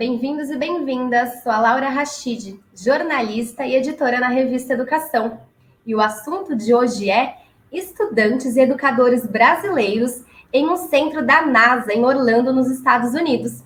bem-vindos e bem-vindas. Sou a Laura Rachid, jornalista e editora na revista Educação. E o assunto de hoje é estudantes e educadores brasileiros em um centro da NASA, em Orlando, nos Estados Unidos.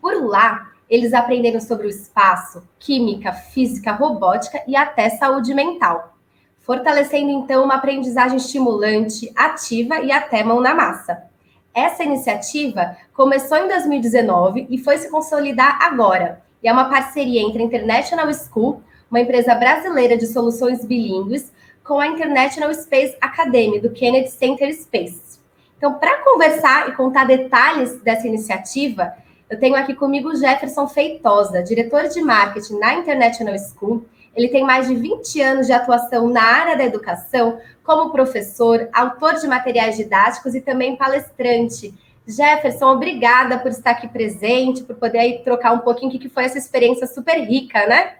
Por lá, eles aprenderam sobre o espaço, química, física, robótica e até saúde mental, fortalecendo então uma aprendizagem estimulante, ativa e até mão na massa. Essa iniciativa começou em 2019 e foi se consolidar agora. E é uma parceria entre a International School, uma empresa brasileira de soluções bilíngues, com a International Space Academy, do Kennedy Center Space. Então, para conversar e contar detalhes dessa iniciativa, eu tenho aqui comigo o Jefferson Feitosa, diretor de marketing na International School. Ele tem mais de 20 anos de atuação na área da educação, como professor, autor de materiais didáticos e também palestrante. Jefferson, obrigada por estar aqui presente, por poder aí trocar um pouquinho o que foi essa experiência super rica, né?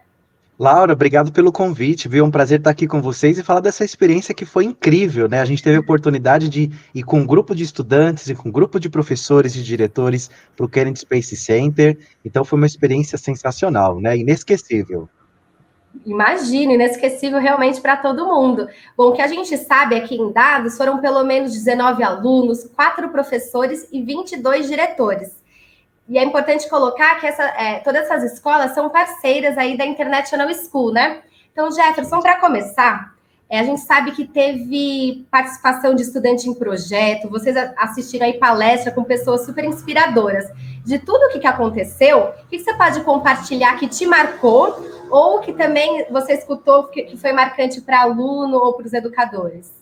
Laura, obrigado pelo convite, viu? É um prazer estar aqui com vocês e falar dessa experiência que foi incrível, né? A gente teve a oportunidade de ir com um grupo de estudantes e com um grupo de professores e diretores para o Kennedy Space Center, então foi uma experiência sensacional, né? Inesquecível. Imagina, inesquecível realmente para todo mundo. Bom, o que a gente sabe aqui em dados foram pelo menos 19 alunos, 4 professores e 22 diretores. E é importante colocar que todas essas escolas são parceiras aí da International School, né? Então, Jefferson, para começar, a gente sabe que teve participação de estudante em projeto, vocês assistiram aí palestra com pessoas super inspiradoras. De tudo o que aconteceu, o que você pode compartilhar que te marcou ou que também você escutou que foi marcante para aluno ou para os educadores?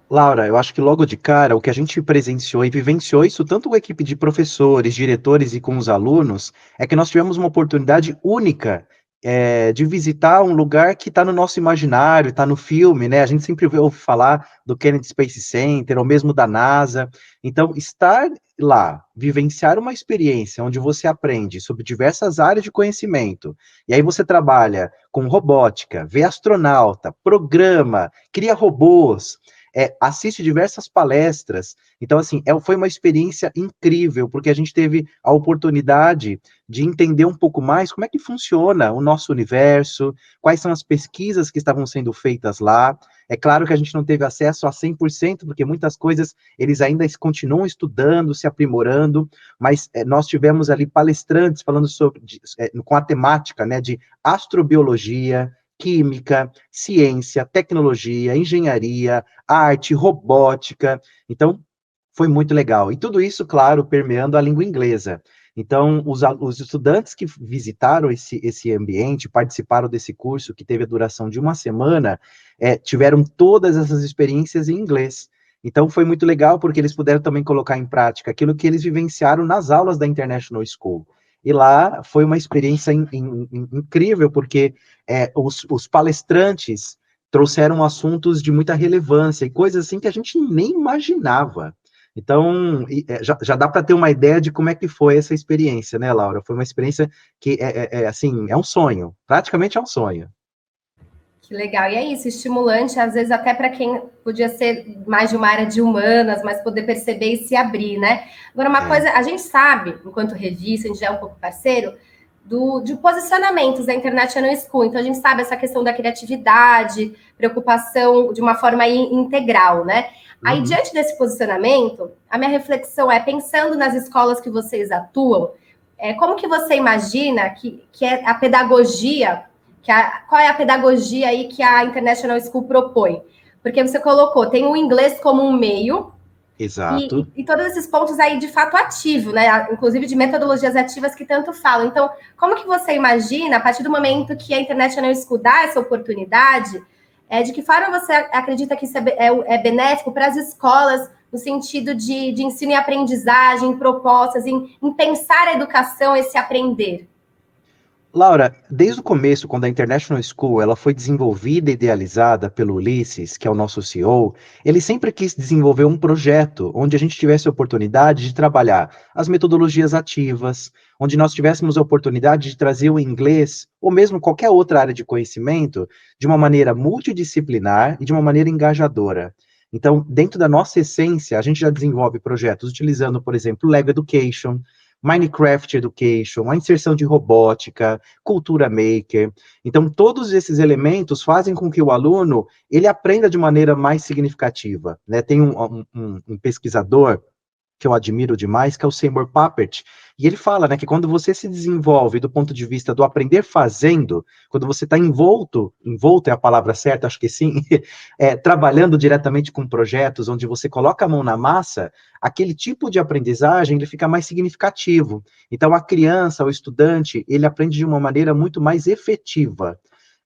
Laura, eu acho que logo de cara, o que a gente presenciou e vivenciou isso tanto com a equipe de professores, diretores e com os alunos, é que nós tivemos uma oportunidade única de visitar um lugar que está no nosso imaginário, está no filme, né? A gente sempre ouve falar do Kennedy Space Center, ou mesmo da NASA. Então, estar lá, vivenciar uma experiência onde você aprende sobre diversas áreas de conhecimento, e aí você trabalha com robótica, vê astronauta, programa, cria robôs, assiste diversas palestras. Então, assim, foi uma experiência incrível, porque a gente teve a oportunidade de entender um pouco mais como é que funciona o nosso universo, quais são as pesquisas que estavam sendo feitas lá. É claro que a gente não teve acesso a 100%, porque muitas coisas eles ainda continuam estudando, se aprimorando, mas nós tivemos ali palestrantes falando sobre, com a temática, né, de astrobiologia, química, ciência, tecnologia, engenharia, arte, robótica. Então, foi muito legal. E tudo isso, claro, permeando a língua inglesa. Então, os estudantes que visitaram esse ambiente, participaram desse curso, que teve a duração de uma semana, tiveram todas essas experiências em inglês. Então, foi muito legal, porque eles puderam também colocar em prática aquilo que eles vivenciaram nas aulas da International School. E lá foi uma experiência incrível, porque os palestrantes trouxeram assuntos de muita relevância e coisas assim que a gente nem imaginava. Então, já dá para ter uma ideia de como é que foi essa experiência, né, Laura? Foi uma experiência que, assim, é um sonho, praticamente é um sonho. Que legal, e é isso, estimulante, às vezes até para quem podia ser mais de uma área de humanas, mas poder perceber e se abrir, né? Agora, uma coisa, a gente sabe, enquanto revista, a gente já é um pouco parceiro, de posicionamentos da International School, então a gente sabe essa questão da criatividade, preocupação de uma forma integral, né? Aí, diante desse posicionamento, a minha reflexão é, pensando nas escolas que vocês atuam, como que você imagina que é a pedagogia, qual é a pedagogia aí que a International School propõe? Porque você colocou, tem o inglês como um meio, exato, e todos esses pontos aí de fato ativo, né? Inclusive de metodologias ativas que tanto falam. Então, como que você imagina, a partir do momento que a International School dá essa oportunidade, de que forma você acredita que isso é benéfico para as escolas, no sentido de ensino e aprendizagem, propostas, em pensar a educação, esse aprender? Laura, desde o começo, quando a International School ela foi desenvolvida e idealizada pelo Ulisses, que é o nosso CEO, ele sempre quis desenvolver um projeto onde a gente tivesse a oportunidade de trabalhar as metodologias ativas, onde nós tivéssemos a oportunidade de trazer o inglês, ou mesmo qualquer outra área de conhecimento, de uma maneira multidisciplinar e de uma maneira engajadora. Então, dentro da nossa essência, a gente já desenvolve projetos utilizando, por exemplo, o Lego Education, Minecraft Education, a inserção de robótica, cultura maker. Então, todos esses elementos fazem com que o aluno ele aprenda de maneira mais significativa, né? Tem um pesquisador que eu admiro demais, que é o Seymour Papert, e ele fala, né, que quando você se desenvolve do ponto de vista do aprender fazendo, quando você está envolto é a palavra certa, acho que sim, trabalhando diretamente com projetos onde você coloca a mão na massa, aquele tipo de aprendizagem, ele fica mais significativo. Então, a criança, o estudante, ele aprende de uma maneira muito mais efetiva.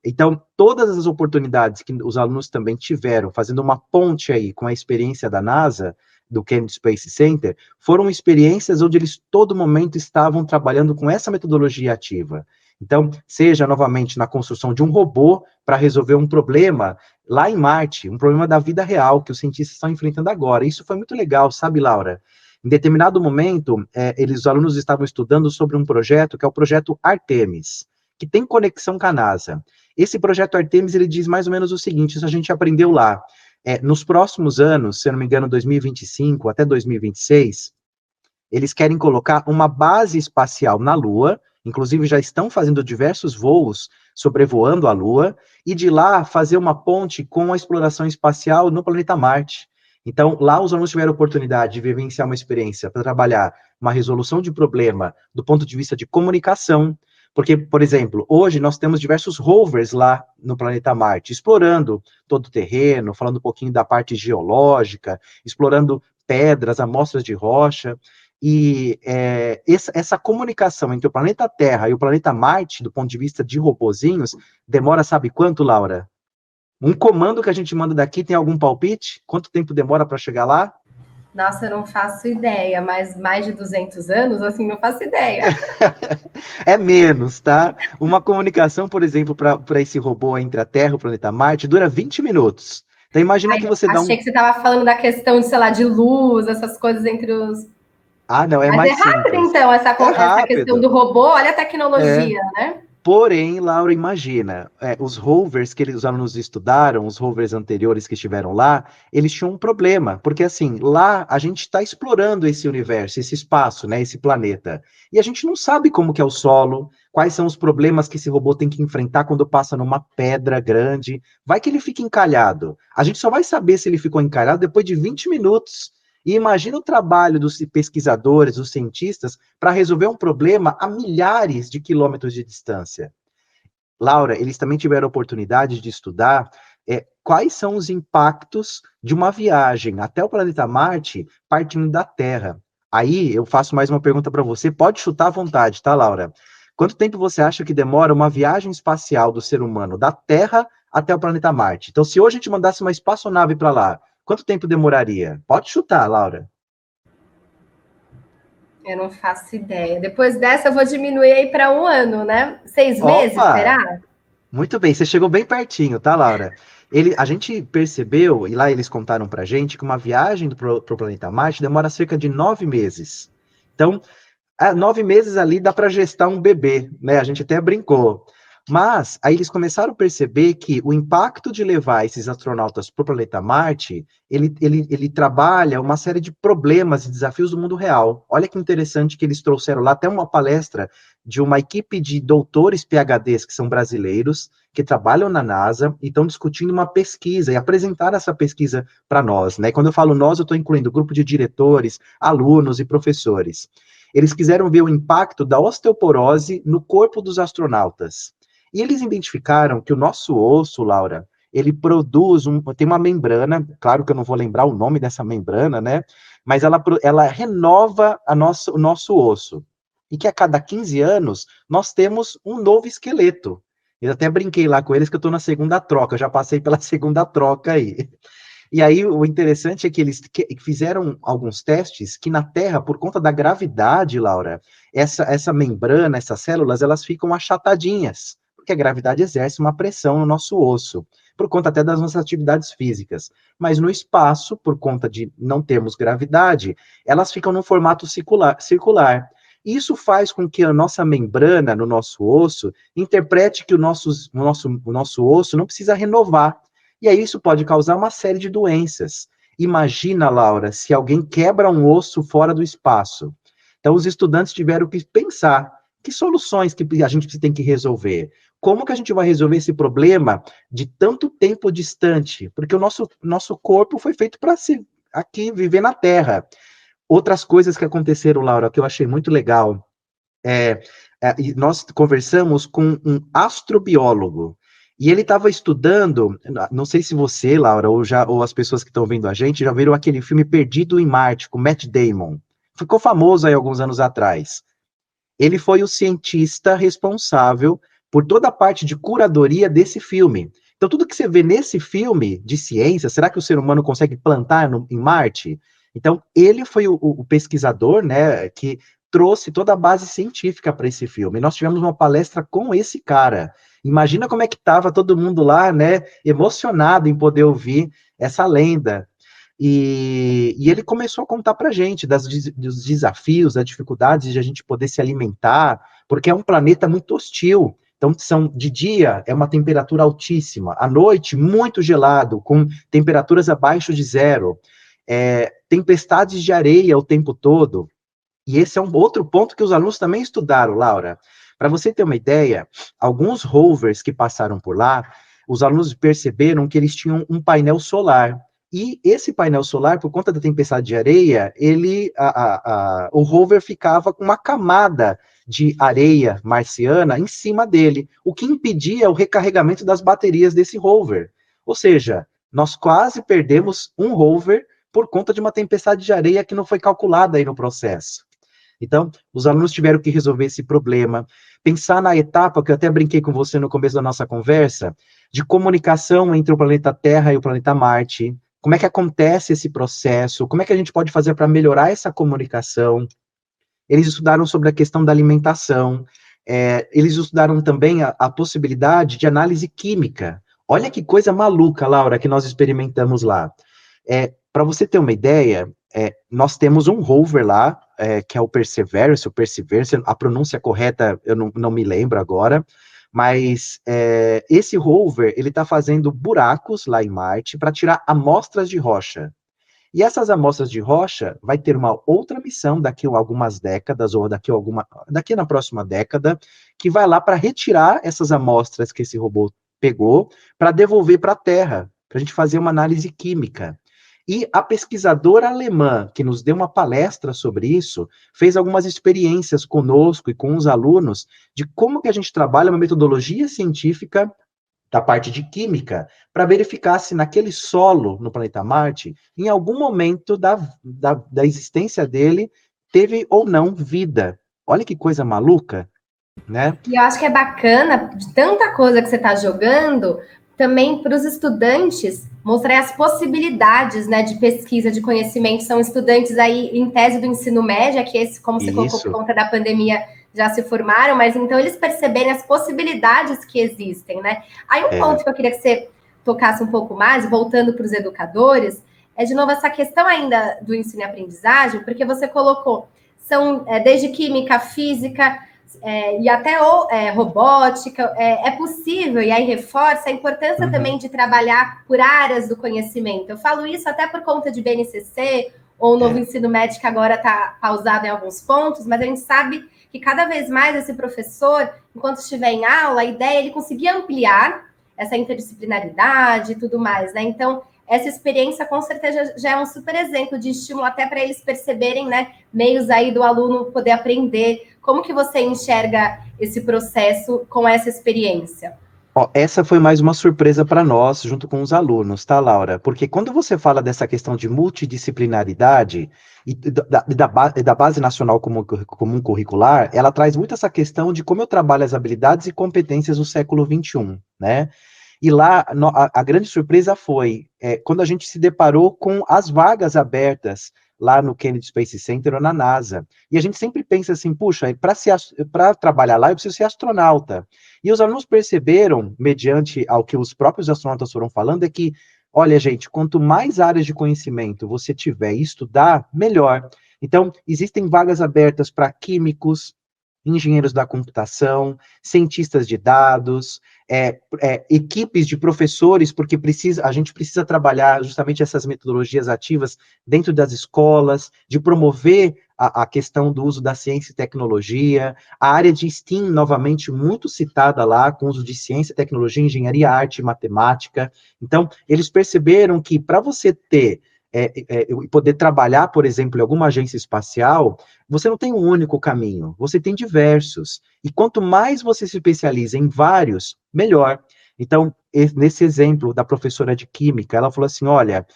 Então, todas as oportunidades que os alunos também tiveram, fazendo uma ponte aí com a experiência da NASA, do Kennedy Space Center, foram experiências onde eles todo momento estavam trabalhando com essa metodologia ativa. Então, seja novamente na construção de um robô para resolver um problema lá em Marte, um problema da vida real que os cientistas estão enfrentando agora. Isso foi muito legal, sabe, Laura? Em determinado momento, os alunos estavam estudando sobre um projeto que é o projeto Artemis, que tem conexão com a NASA. Esse projeto Artemis, ele diz mais ou menos o seguinte, isso a gente aprendeu lá. Nos próximos anos, se eu não me engano, 2025 até 2026, eles querem colocar uma base espacial na Lua, inclusive já estão fazendo diversos voos sobrevoando a Lua, e de lá fazer uma ponte com a exploração espacial no planeta Marte. Então, lá os alunos tiveram a oportunidade de vivenciar uma experiência para trabalhar uma resolução de problema do ponto de vista de comunicação, porque, por exemplo, hoje nós temos diversos rovers lá no planeta Marte, explorando todo o terreno, falando um pouquinho da parte geológica, explorando pedras, amostras de rocha, e essa comunicação entre o planeta Terra e o planeta Marte, do ponto de vista de robozinhos, demora sabe quanto, Laura? Um comando que a gente manda daqui, tem algum palpite? Quanto tempo demora para chegar lá? Nossa, eu não faço ideia, mas mais de 200 anos, assim, não faço ideia. É menos, tá? Uma comunicação, por exemplo, para esse robô entre a Terra e o planeta Marte, dura 20 minutos. Então, imagina Ai, que você dá achei que você estava falando da questão de, sei lá, de luz, essas coisas entre os. Ah, não, é Mas é mais rápido, simples. então, É essa questão do rápido. robô, olha a É. tecnologia, né? Porém, Laura, imagina, os rovers que os alunos estudaram, os rovers anteriores que estiveram lá, eles tinham um problema, porque assim, lá a gente está explorando esse universo, esse espaço, né, esse planeta, e a gente não sabe como que é o solo, quais são os problemas que esse robô tem que enfrentar quando passa numa pedra grande, vai que ele fica encalhado. A gente só vai saber se ele ficou encalhado depois de 20 minutos. E imagina o trabalho dos pesquisadores, dos cientistas, para resolver um problema a milhares de quilômetros de distância. Laura, eles também tiveram a oportunidade de estudar quais são os impactos de uma viagem até o planeta Marte partindo da Terra. Aí eu faço mais uma pergunta para você, pode chutar à vontade, tá, Laura? Quanto tempo você acha que demora uma viagem espacial do ser humano da Terra até o planeta Marte? Então, se hoje a gente mandasse uma espaçonave para lá, quanto tempo demoraria? Pode chutar, Laura. Eu não faço ideia. Depois dessa, eu vou diminuir aí para um ano, né? 6 meses, Opa! será? Muito bem, você chegou bem pertinho, tá, Laura? A gente percebeu, e lá eles contaram pra gente, que uma viagem pro planeta Marte demora cerca de 9 meses. Então, 9 meses ali dá para gestar um bebê, né? A gente até brincou. Mas aí eles começaram a perceber que o impacto de levar esses astronautas para o planeta Marte, ele trabalha uma série de problemas e desafios do mundo real. Olha que interessante que eles trouxeram lá até uma palestra de uma equipe de doutores PhDs que são brasileiros, que trabalham na NASA e estão discutindo uma pesquisa e apresentaram essa pesquisa para nós, né? Quando eu falo nós, eu estou incluindo grupo de diretores, alunos e professores. Eles quiseram ver o impacto da osteoporose no corpo dos astronautas. E eles identificaram que o nosso osso, Laura, ele tem uma membrana, claro que eu não vou lembrar o nome dessa membrana, né? Mas ela renova o nosso osso. E que a cada 15 anos nós temos um novo esqueleto. Eu até brinquei lá com eles que eu estou na segunda troca, eu já passei pela segunda troca aí. E aí o interessante é que eles fizeram alguns testes que na Terra, por conta da gravidade, Laura, essa membrana, essas células, elas ficam achatadinhas, porque a gravidade exerce uma pressão no nosso osso, por conta até das nossas atividades físicas. Mas no espaço, por conta de não termos gravidade, elas ficam num formato circular. Isso faz com que a nossa membrana no nosso osso interprete que o nosso osso não precisa renovar. E aí isso pode causar uma série de doenças. Imagina, Laura, se alguém quebra um osso fora do espaço. Então, os estudantes tiveram que pensar que soluções que a gente tem que resolver. Como que a gente vai resolver esse problema de tanto tempo distante? Porque o nosso corpo foi feito para se aqui viver na Terra. Outras coisas que aconteceram, Laura, que eu achei muito legal, e nós conversamos com um astrobiólogo, e ele estava estudando, não sei se você, Laura, ou as pessoas que estão vendo a gente, já viram aquele filme Perdido em Marte, com Matt Damon. Ficou famoso aí alguns anos atrás. Ele foi o cientista responsável por toda a parte de curadoria desse filme. Então, tudo que você vê nesse filme de ciência, será que o ser humano consegue plantar em Marte? Então, ele foi o pesquisador, né, que trouxe toda a base científica para esse filme. E nós tivemos uma palestra com esse cara. Imagina como é que estava todo mundo lá, né, emocionado em poder ouvir essa lenda. E ele começou a contar para a gente dos desafios, das dificuldades de a gente poder se alimentar, porque é um planeta muito hostil. Então, de dia é uma temperatura altíssima, à noite muito gelado, com temperaturas abaixo de zero, tempestades de areia o tempo todo. E esse é um outro ponto que os alunos também estudaram, Laura. Para você ter uma ideia, alguns rovers que passaram por lá, os alunos perceberam que eles tinham um painel solar. E esse painel solar, por conta da tempestade de areia, o rover ficava com uma camada de areia marciana em cima dele, o que impedia o recarregamento das baterias desse rover. Ou seja, nós quase perdemos um rover por conta de uma tempestade de areia que não foi calculada aí no processo. Então, os alunos tiveram que resolver esse problema, pensar na etapa, que eu até brinquei com você no começo da nossa conversa, de comunicação entre o planeta Terra e o planeta Marte, como é que acontece esse processo, como é que a gente pode fazer para melhorar essa comunicação. Eles estudaram sobre a questão da alimentação, eles estudaram também a possibilidade de análise química. Olha que coisa maluca, Laura, que nós experimentamos lá. Para você ter uma ideia, nós temos um rover lá, que é o Perseverance, a pronúncia correta eu não me lembro agora, mas esse rover, ele está fazendo buracos lá em Marte para tirar amostras de rocha. E essas amostras de rocha vai ter uma outra missão daqui a algumas décadas, ou daqui na próxima década, que vai lá para retirar essas amostras que esse robô pegou, para devolver para a Terra, para a gente fazer uma análise química. E a pesquisadora alemã, que nos deu uma palestra sobre isso, fez algumas experiências conosco e com os alunos de como que a gente trabalha uma metodologia científica da parte de química, para verificar se naquele solo no planeta Marte, em algum momento da existência dele, teve ou não vida. Olha que coisa maluca, né? E eu acho que é bacana, de tanta coisa que você está jogando, também para os estudantes mostrar as possibilidades, né, de pesquisa, de conhecimento. São estudantes aí em tese do ensino médio, que esse, como você colocou, por conta da pandemia, já se formaram, mas então eles perceberem as possibilidades que existem, né? Aí um ponto que eu queria que você tocasse um pouco mais, voltando para os educadores, é de novo essa questão ainda do ensino e aprendizagem, porque você colocou, são desde química, física, e até robótica, é possível, e aí reforça a importância também de trabalhar por áreas do conhecimento. Eu falo isso até por conta de BNCC, ou o novo ensino médio que agora está pausado em alguns pontos, mas a gente sabe que cada vez mais esse professor, enquanto estiver em aula, a ideia é ele conseguir ampliar essa interdisciplinaridade e tudo mais, né? Então, essa experiência, com certeza, já é um super exemplo de estímulo até para eles perceberem, né, meios aí do aluno poder aprender. Como que você enxerga esse processo com essa experiência? Essa foi mais uma surpresa para nós, junto com os alunos, tá, Laura? Porque quando você fala dessa questão de multidisciplinaridade e da Base Nacional Comum Curricular, ela traz muito essa questão de como eu trabalho as habilidades e competências no século XXI, né? E lá, a grande surpresa foi quando a gente se deparou com as vagas abertas lá no Kennedy Space Center ou na NASA. E a gente sempre pensa assim, puxa, para trabalhar lá eu preciso ser astronauta. E os alunos perceberam, mediante ao que os próprios astronautas foram falando, é que, olha, gente, quanto mais áreas de conhecimento você tiver e estudar, melhor. Então, existem vagas abertas para químicos, engenheiros da computação, cientistas de dados, equipes de professores, porque a gente precisa trabalhar justamente essas metodologias ativas dentro das escolas, de promover a questão do uso da ciência e tecnologia, a área de STEAM, novamente, muito citada lá, com uso de ciência, tecnologia, engenharia, arte e matemática. Então, eles perceberam que para você ter poder trabalhar, por exemplo, em alguma agência espacial, você não tem um único caminho, você tem diversos. E quanto mais você se especializa em vários, melhor. Então, nesse exemplo da professora de química, ela falou assim: olha,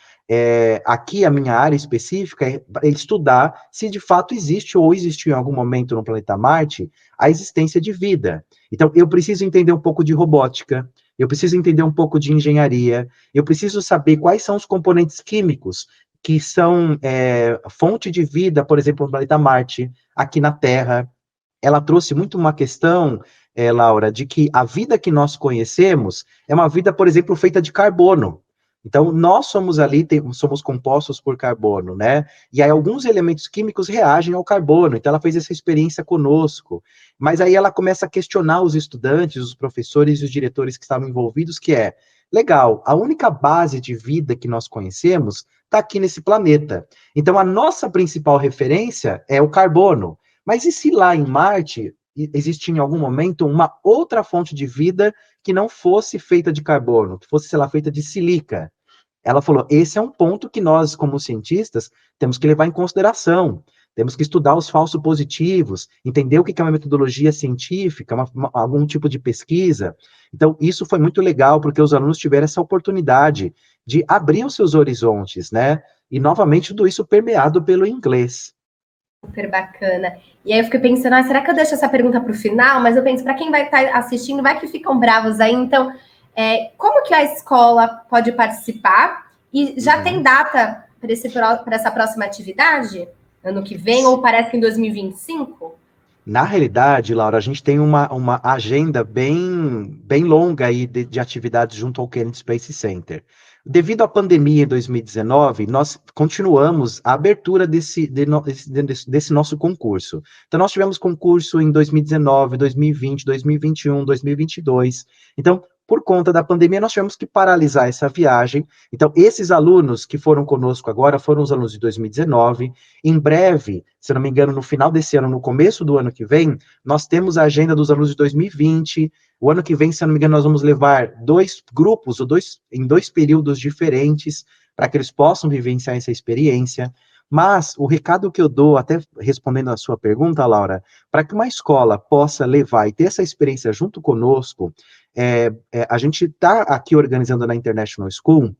aqui a minha área específica é estudar se de fato existe ou existiu em algum momento no planeta Marte a existência de vida. Então, eu preciso entender um pouco de robótica, eu preciso entender um pouco de engenharia, eu preciso saber quais são os componentes químicos que são fonte de vida, por exemplo, no planeta Marte, aqui na Terra. Ela trouxe muito uma questão, Laura, de que a vida que nós conhecemos é uma vida, por exemplo, feita de carbono. Então, nós somos ali, somos compostos por carbono, né? E aí alguns elementos químicos reagem ao carbono. Então, ela fez essa experiência conosco. Mas aí ela começa a questionar os estudantes, os professores e os diretores que estavam envolvidos, que é, legal, a única base de vida que nós conhecemos está aqui nesse planeta. Então, a nossa principal referência é o carbono. Mas e se lá em Marte existia em algum momento uma outra fonte de vida que não fosse feita de carbono, que fosse, sei lá, feita de sílica? Ela falou: esse é um ponto que nós, como cientistas, temos que levar em consideração. Temos que estudar os falsos positivos, entender o que é uma metodologia científica, algum tipo de pesquisa. Então, isso foi muito legal, porque os alunos tiveram essa oportunidade de abrir os seus horizontes, né? E, novamente, tudo isso permeado pelo inglês. Super bacana. E aí eu fiquei pensando, será que eu deixo essa pergunta para o final? Mas eu penso, para quem vai estar assistindo, vai que ficam bravos aí. Então, como que a escola pode participar? E já tem data para essa próxima atividade? Ano que vem, ou parece que em 2025? Na realidade, Laura, a gente tem uma agenda bem longa aí de atividades junto ao Kennedy Space Center. Devido à pandemia em 2019, nós continuamos a abertura desse nosso concurso. Então, nós tivemos concurso em 2019, 2020, 2021, 2022. Então, por conta da pandemia, nós tivemos que paralisar essa viagem. Então, esses alunos que foram conosco agora foram os alunos de 2019. Em breve, se não me engano, no final desse ano, no começo do ano que vem, nós temos a agenda dos alunos de 2020. O ano que vem, se não me engano, nós vamos levar dois grupos, em dois períodos diferentes, para que eles possam vivenciar essa experiência. Mas o recado que eu dou, até respondendo a sua pergunta, Laura, para que uma escola possa levar e ter essa experiência junto conosco, a gente está aqui organizando na International School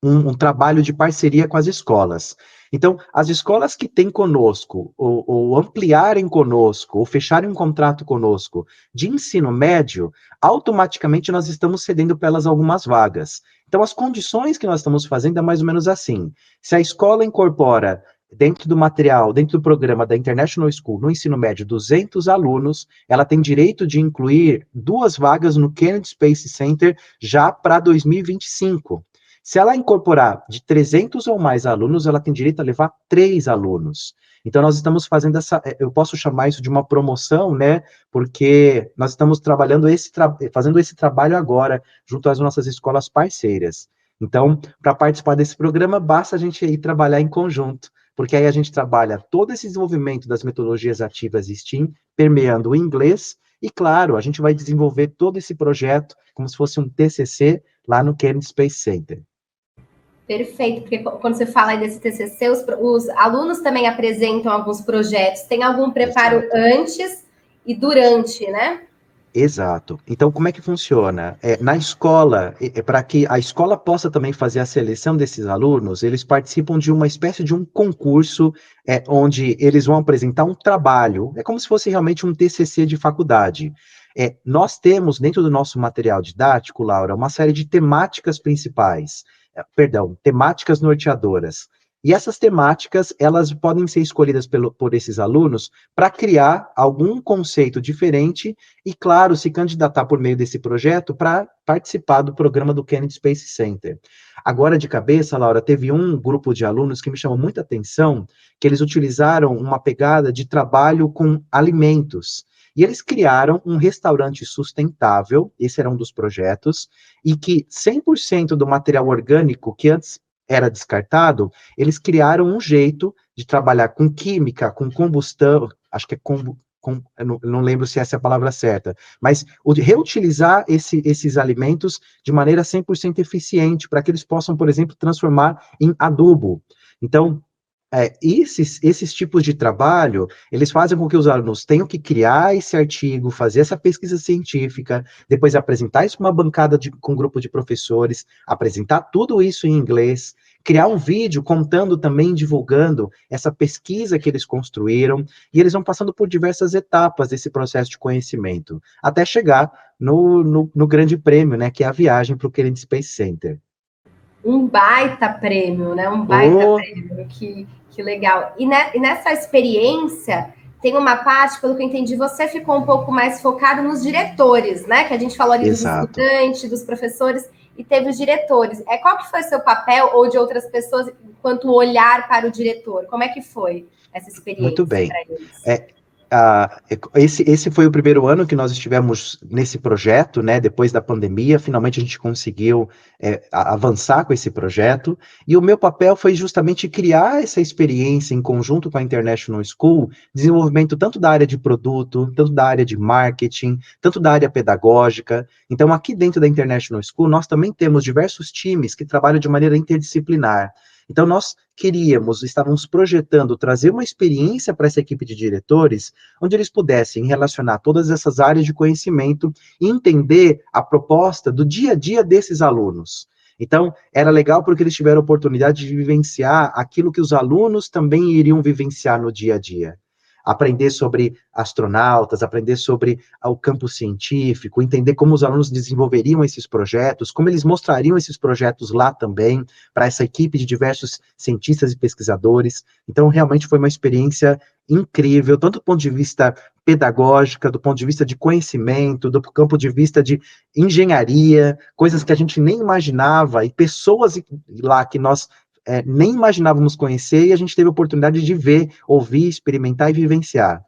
um trabalho de parceria com as escolas. Então, as escolas que têm conosco, ou ampliarem conosco, ou fecharem um contrato conosco de ensino médio, automaticamente nós estamos cedendo para elas algumas vagas. Então, as condições que nós estamos fazendo é mais ou menos assim. Se a escola incorpora dentro do material, dentro do programa da International School, no ensino médio, 200 alunos, ela tem direito de incluir 2 vagas no Kennedy Space Center já para 2025. Se ela incorporar de 300 ou mais alunos, ela tem direito a levar 3 alunos. Então, nós estamos fazendo eu posso chamar isso de uma promoção, né? Porque nós estamos trabalhando fazendo esse trabalho agora, junto às nossas escolas parceiras. Então, para participar desse programa, basta a gente ir trabalhar em conjunto, porque aí a gente trabalha todo esse desenvolvimento das metodologias ativas STEAM, permeando o inglês, e claro, a gente vai desenvolver todo esse projeto como se fosse um TCC lá no Kennedy Space Center. Perfeito, porque quando você fala aí desse TCC, os alunos também apresentam alguns projetos. Tem algum preparo antes e durante, né? Exato. Então, como é que funciona? Na escola, para que a escola possa também fazer a seleção desses alunos, eles participam de uma espécie de um concurso, onde eles vão apresentar um trabalho. É como se fosse realmente um TCC de faculdade. Nós temos, dentro do nosso material didático, Laura, uma série de temáticas principais. Temáticas norteadoras. E essas temáticas, elas podem ser escolhidas por esses alunos para criar algum conceito diferente e, claro, se candidatar por meio desse projeto para participar do programa do Kennedy Space Center. Agora, de cabeça, Laura, teve um grupo de alunos que me chamou muita atenção, que eles utilizaram uma pegada de trabalho com alimentos. E eles criaram um restaurante sustentável, esse era um dos projetos, e que 100% do material orgânico que antes era descartado, eles criaram um jeito de trabalhar com química, com combustão, acho que é eu não lembro se essa é a palavra certa, mas o de reutilizar esses alimentos de maneira 100% eficiente, para que eles possam, por exemplo, transformar em adubo. Então, esses tipos de trabalho, eles fazem com que os alunos tenham que criar esse artigo, fazer essa pesquisa científica, depois apresentar isso para uma bancada com um grupo de professores, apresentar tudo isso em inglês, criar um vídeo contando também, divulgando essa pesquisa que eles construíram, e eles vão passando por diversas etapas desse processo de conhecimento, até chegar no grande prêmio, né, que é a viagem para o Kennedy Space Center. Um baita prêmio, né? Um baita prêmio, que legal. E nessa experiência, tem uma parte, pelo que eu entendi, você ficou um pouco mais focado nos diretores, né? Que a gente falou ali dos estudantes, dos professores, e teve os diretores. Qual que foi o seu papel, ou de outras pessoas, enquanto olhar para o diretor? Como é que foi essa experiência? Muito bem. Esse foi o primeiro ano que nós estivemos nesse projeto, né? Depois da pandemia, finalmente a gente conseguiu avançar com esse projeto, e o meu papel foi justamente criar essa experiência em conjunto com a International School, desenvolvimento tanto da área de produto, tanto da área de marketing, tanto da área pedagógica. Então, aqui dentro da International School, nós também temos diversos times que trabalham de maneira interdisciplinar. Então, nós estávamos projetando trazer uma experiência para essa equipe de diretores, onde eles pudessem relacionar todas essas áreas de conhecimento e entender a proposta do dia a dia desses alunos. Então, era legal porque eles tiveram a oportunidade de vivenciar aquilo que os alunos também iriam vivenciar no dia a dia. Aprender sobre astronautas, aprender sobre o campo científico, entender como os alunos desenvolveriam esses projetos, como eles mostrariam esses projetos lá também, para essa equipe de diversos cientistas e pesquisadores. Então, realmente foi uma experiência incrível, tanto do ponto de vista pedagógico, do ponto de vista de conhecimento, do campo de vista de engenharia, coisas que a gente nem imaginava, e pessoas lá que nós nem imaginávamos conhecer, e a gente teve a oportunidade de ver, ouvir, experimentar e vivenciar.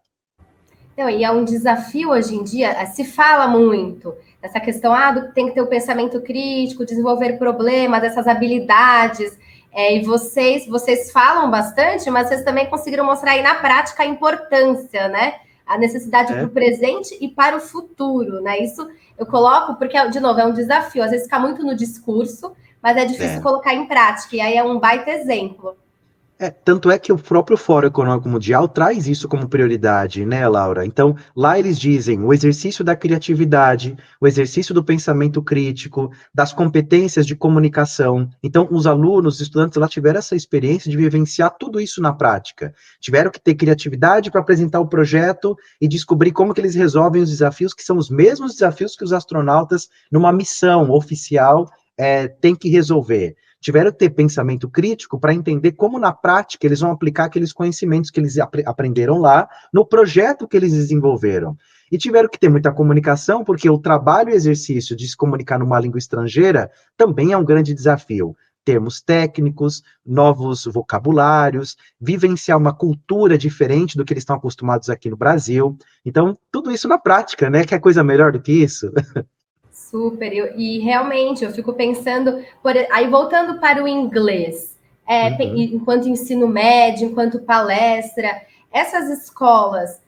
Não, e é um desafio hoje em dia, se fala muito essa questão, tem que ter o pensamento crítico, desenvolver problemas, essas habilidades, e vocês falam bastante, mas vocês também conseguiram mostrar aí na prática a importância, né? A necessidade para o presente e para o futuro, né? Isso eu coloco porque, de novo, é um desafio, às vezes fica muito no discurso, mas é difícil colocar em prática, e aí é um baita exemplo. Tanto é que o próprio Fórum Econômico Mundial traz isso como prioridade, né, Laura? Então, lá eles dizem o exercício da criatividade, o exercício do pensamento crítico, das competências de comunicação. Então, os alunos, os estudantes lá tiveram essa experiência de vivenciar tudo isso na prática. Tiveram que ter criatividade para apresentar o projeto e descobrir como que eles resolvem os desafios, que são os mesmos desafios que os astronautas, numa missão oficial, têm que resolver. Tiveram que ter pensamento crítico para entender como, na prática, eles vão aplicar aqueles conhecimentos que eles aprenderam lá no projeto que eles desenvolveram. E tiveram que ter muita comunicação, porque o trabalho e exercício de se comunicar numa língua estrangeira também é um grande desafio. Termos técnicos, novos vocabulários, vivenciar uma cultura diferente do que eles estão acostumados aqui no Brasil. Então, tudo isso na prática, né? Quer coisa melhor do que isso? Super, e realmente eu fico pensando, aí voltando para o inglês, enquanto ensino médio, enquanto palestra, essas escolas,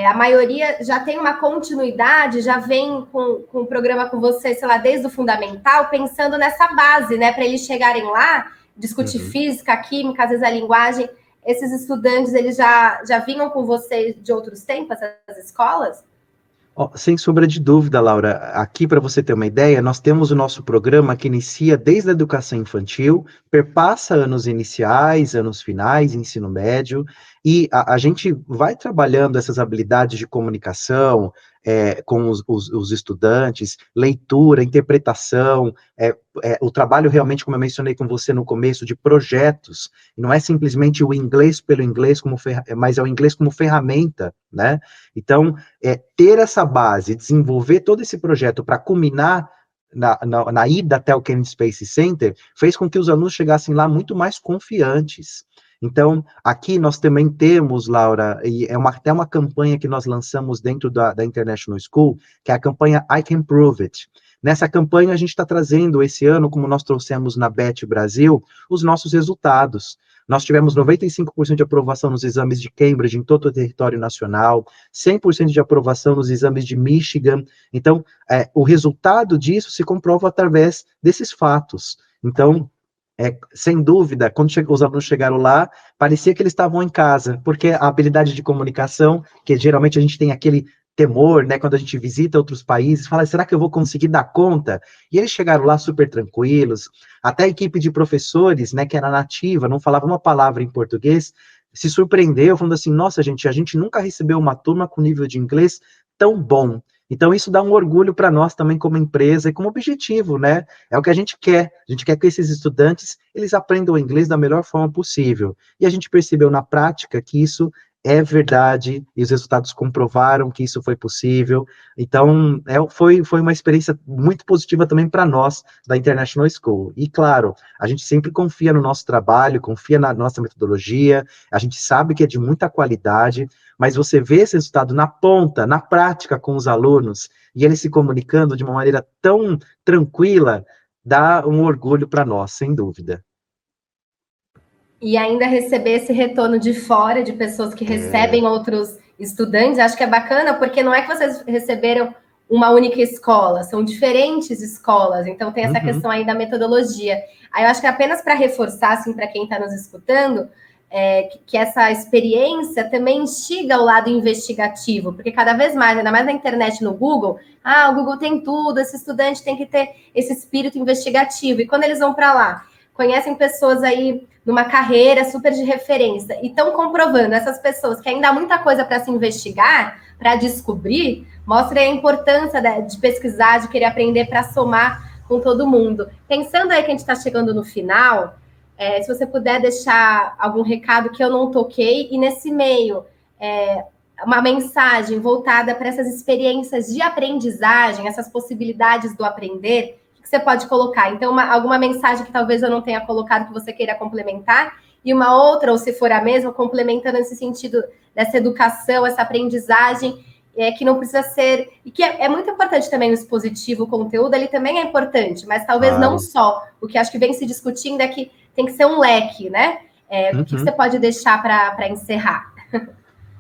a maioria já tem uma continuidade, já vem com o programa com você, sei lá, desde o fundamental, pensando nessa base, né, para eles chegarem lá, discutir física, química, às vezes a linguagem. Esses estudantes, eles já vinham com você de outros tempos, essas escolas? Sem sombra de dúvida, Laura. Aqui, para você ter uma ideia, nós temos o nosso programa que inicia desde a educação infantil, perpassa anos iniciais, anos finais, ensino médio, e a gente vai trabalhando essas habilidades de comunicação com os estudantes, leitura, interpretação, o trabalho realmente, como eu mencionei com você no começo, de projetos. Não é simplesmente o inglês pelo inglês, mas é o inglês como ferramenta, né? Então, ter essa base, desenvolver todo esse projeto para culminar na ida até o Kennedy Space Center, fez com que os alunos chegassem lá muito mais confiantes. Então, aqui nós também temos, Laura, e até uma campanha que nós lançamos dentro da International School, que é a campanha I Can Prove It. Nessa campanha, a gente está trazendo esse ano, como nós trouxemos na BET Brasil, os nossos resultados. Nós tivemos 95% de aprovação nos exames de Cambridge em todo o território nacional, 100% de aprovação nos exames de Michigan. Então, o resultado disso se comprova através desses fatos. Então, sem dúvida, quando os alunos chegaram lá, parecia que eles estavam em casa, porque a habilidade de comunicação, que geralmente a gente tem aquele temor, né, quando a gente visita outros países, fala, será que eu vou conseguir dar conta? E eles chegaram lá super tranquilos, até a equipe de professores, né, que era nativa, não falava uma palavra em português, se surpreendeu, falando assim, nossa, gente, a gente nunca recebeu uma turma com nível de inglês tão bom. Então, isso dá um orgulho para nós também como empresa e como objetivo, né? É o que a gente quer. A gente quer que esses estudantes, eles aprendam inglês da melhor forma possível. E a gente percebeu na prática que isso é verdade, e os resultados comprovaram que isso foi possível. Então, foi uma experiência muito positiva também para nós, da International School. E, claro, a gente sempre confia no nosso trabalho, confia na nossa metodologia, a gente sabe que é de muita qualidade, mas você vê esse resultado na ponta, na prática com os alunos, e eles se comunicando de uma maneira tão tranquila, dá um orgulho para nós, sem dúvida. E ainda receber esse retorno de fora, de pessoas que recebem outros estudantes, acho que é bacana, porque não é que vocês receberam uma única escola, são diferentes escolas, então tem essa questão aí da metodologia. Aí eu acho que apenas para reforçar, assim, para quem está nos escutando, que essa experiência também instiga o lado investigativo, porque cada vez mais, ainda mais na internet, no Google, o Google tem tudo, esse estudante tem que ter esse espírito investigativo, e quando eles vão para lá, conhecem pessoas aí numa carreira super de referência e estão comprovando essas pessoas que ainda há muita coisa para se investigar, para descobrir, mostra a importância de pesquisar, de querer aprender para somar com todo mundo. Pensando aí que a gente está chegando no final, se você puder deixar algum recado que eu não toquei, e nesse meio, uma mensagem voltada para essas experiências de aprendizagem, essas possibilidades do aprender, que você pode colocar? Então, alguma mensagem que talvez eu não tenha colocado que você queira complementar, e uma outra, ou se for a mesma, complementando nesse sentido dessa educação, essa aprendizagem, que não precisa ser... E que é muito importante também o expositivo, o conteúdo, ele também é importante, mas talvez não só. O que acho que vem se discutindo é que tem que ser um leque, né? O que você pode deixar para encerrar?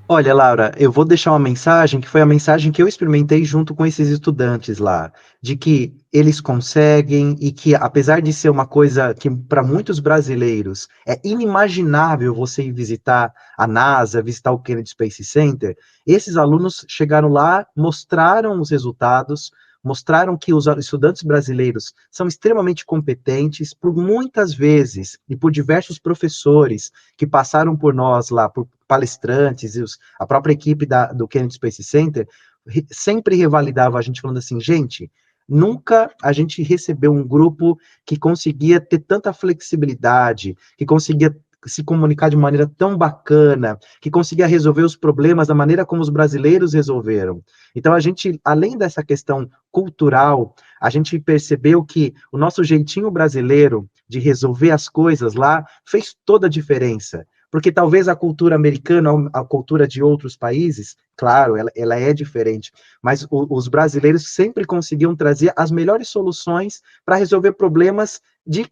Olha, Laura, eu vou deixar uma mensagem que foi a mensagem que eu experimentei junto com esses estudantes lá, de que eles conseguem e que, apesar de ser uma coisa que para muitos brasileiros é inimaginável você ir visitar a NASA, visitar o Kennedy Space Center, esses alunos chegaram lá, mostraram os resultados, mostraram que os estudantes brasileiros são extremamente competentes por muitas vezes e por diversos professores que passaram por nós lá, por palestrantes e a própria equipe do Kennedy Space Center sempre revalidava a gente falando assim, gente, nunca a gente recebeu um grupo que conseguia ter tanta flexibilidade, que conseguia se comunicar de maneira tão bacana, que conseguia resolver os problemas da maneira como os brasileiros resolveram. Então, a gente, além dessa questão cultural, a gente percebeu que o nosso jeitinho brasileiro de resolver as coisas lá fez toda a diferença. Porque talvez a cultura americana, a cultura de outros países, claro, ela é diferente, mas os brasileiros sempre conseguiam trazer as melhores soluções para resolver problemas de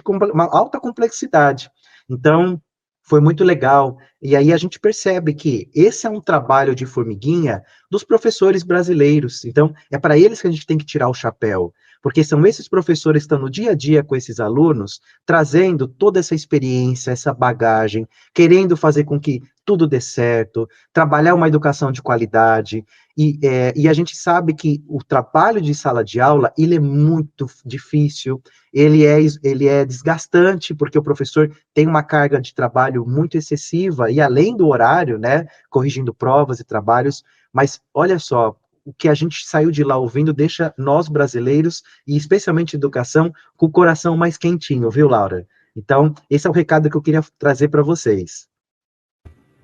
uma alta complexidade. Então, foi muito legal. E aí a gente percebe que esse é um trabalho de formiguinha dos professores brasileiros. Então, é para eles que a gente tem que tirar o chapéu, porque são esses professores que estão no dia a dia com esses alunos, trazendo toda essa experiência, essa bagagem, querendo fazer com que tudo dê certo, trabalhar uma educação de qualidade, e a gente sabe que o trabalho de sala de aula, ele é muito difícil, ele é desgastante, porque o professor tem uma carga de trabalho muito excessiva, e além do horário, né, corrigindo provas e trabalhos, mas olha só, o que a gente saiu de lá ouvindo deixa nós brasileiros, e especialmente educação, com o coração mais quentinho, viu, Laura? Então, esse é o recado que eu queria trazer para vocês.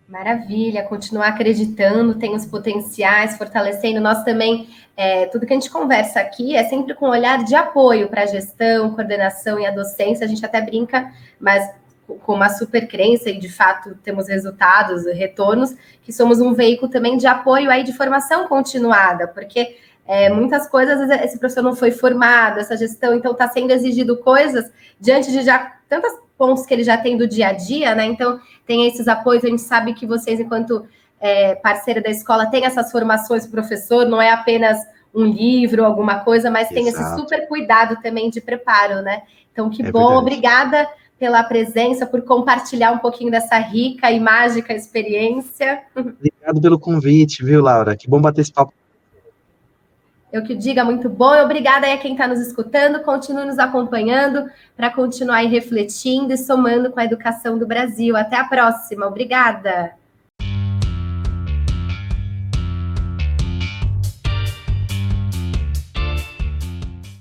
Maravilha, continuar acreditando, tem os potenciais, fortalecendo. Nós também, tudo que a gente conversa aqui é sempre com um olhar de apoio para a gestão, coordenação e a docência. A gente até brinca, mas com uma super crença, e de fato temos resultados, retornos, que somos um veículo também de apoio aí de formação continuada, porque muitas coisas, esse professor não foi formado, essa gestão, então está sendo exigido coisas diante de já tantas pontos que ele já tem do dia a dia, né? Então, tem esses apoios, a gente sabe que vocês, enquanto parceira da escola, tem essas formações para o professor, não é apenas um livro, alguma coisa, mas tem esse Exato. super cuidado também de preparo, né? Então, que É bom, verdade. obrigada pela presença, por compartilhar um pouquinho dessa rica e mágica experiência. Obrigado pelo convite, viu, Laura? Que bom bater esse papo. Eu que diga, muito bom. E obrigada aí a quem está nos escutando. Continue nos acompanhando para continuar aí refletindo e somando com a educação do Brasil. Até a próxima. Obrigada.